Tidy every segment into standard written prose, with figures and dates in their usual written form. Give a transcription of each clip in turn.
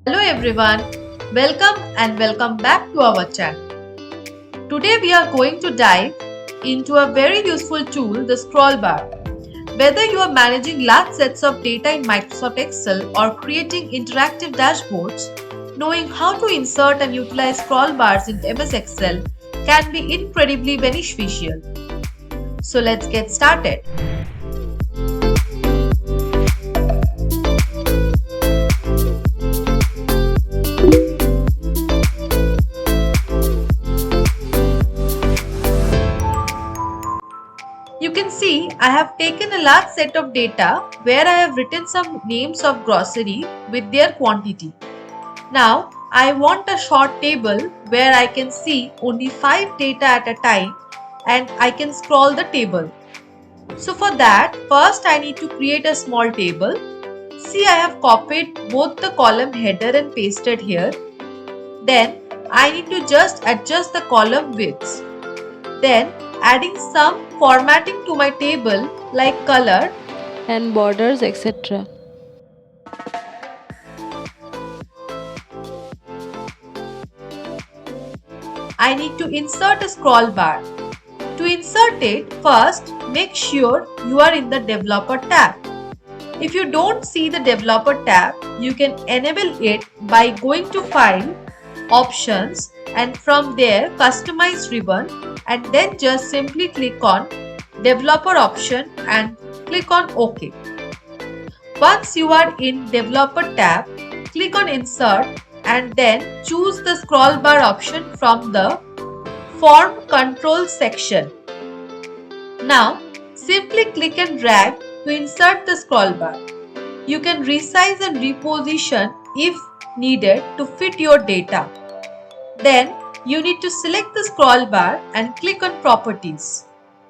Hello everyone, welcome back to our channel. Today we are going to dive into a very useful tool, the scroll bar. Whether you are managing large sets of data in Microsoft Excel or creating interactive dashboards, knowing how to insert and utilize scroll bars in MS Excel can be incredibly beneficial. So let's get started. You can see I have taken a large set of data where I have written some names of grocery with their quantity. Now I want a short table where I can see only 5 data at a time and I can scroll the table. So for that, first I need to create a small table. See, I have copied both the column header and pasted here. Then I need to just adjust the column widths. Then adding some formatting to my table like color and borders, etc. I need to insert a scroll bar. To insert it, first make sure you are in the developer tab. If you don't see the developer tab, you can enable it by going to File, Options, and from there Customize ribbon, and then just simply click on Developer option and click on OK. Once you are in Developer tab, click on Insert and then choose the scroll bar option from the Form Control section. Now simply click and drag to insert the scroll bar. You can resize and reposition if needed to fit your data. Then you need to select the scroll bar and click on Properties.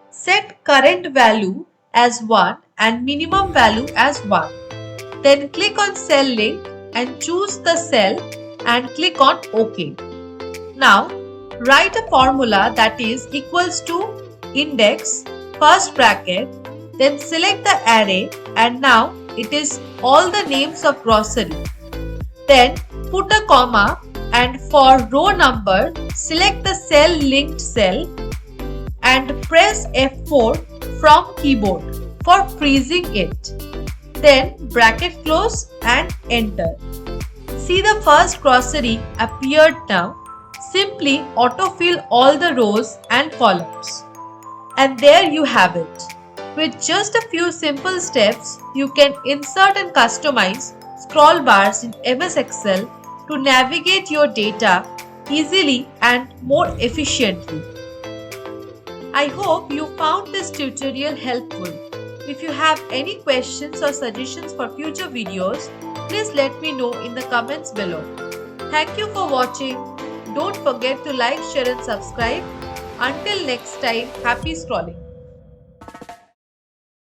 Set current value as 1 and minimum value as 1. Then click on Cell Link and choose the cell and click on OK. Now write a formula that is equals to index first bracket, then select the array and now it is all the names of grocery. Then put a comma and for row number select the cell linked cell and press F4 from keyboard for freezing it. Then bracket close and enter. See, the first grocery appeared now. Simply autofill all the rows and columns. And there you have it. With just a few simple steps, you can insert and customize scroll bars in MS Excel to navigate your data easily and more efficiently. I hope you found this tutorial helpful. If you have any questions or suggestions for future videos, please let me know in the comments below. Thank you for watching. Don't forget to like, share and subscribe. Until next time, happy scrolling.